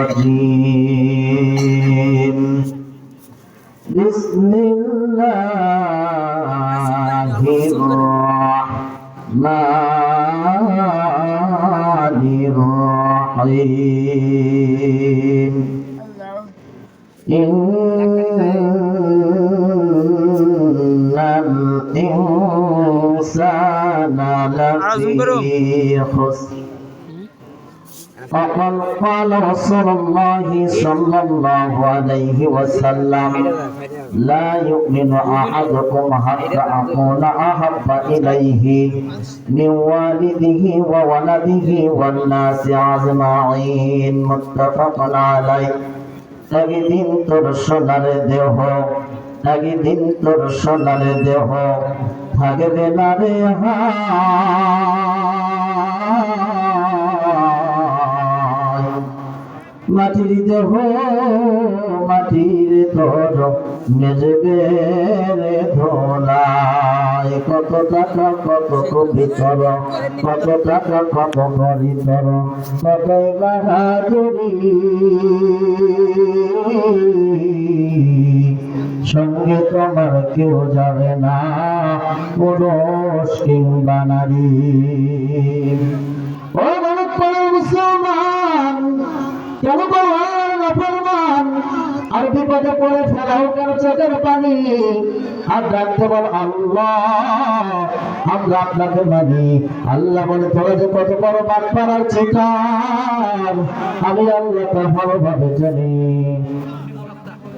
الرجيم بسم الله الرحمن الرحيم إن الإنسان لفي خسر فقد قال رسول الله صلى الله عليه وسلم لا يؤمن أحدكم حتى أكون أحب إليه من والده وولده والناس أجمعين متفق عليه একদিন তোর সোনার দেহ একদিন তোর সোনার দেহ থাকবে না রে মাটির দেহ মাটির তোর মেজবে রে ধোলাই কত টাকা কত কবিতর কত টাকা কত গরিতর কত বাহাদুরি সঙ্গে তোমার কেউ যাবে না পুরুষ কিংবা নারী ও মুসলমান কেন নাফরমান আর বিপদে পড়ে ফেলাও কেন চোখের পানি আর ডাকতে বল আল্লাহ আমরা আপনাকে মানি আল্লাহ বলে তোরা যে কত বড় বাটপাড়ার চিটার আমি আল্লাহ তা ভালোভাবে জানি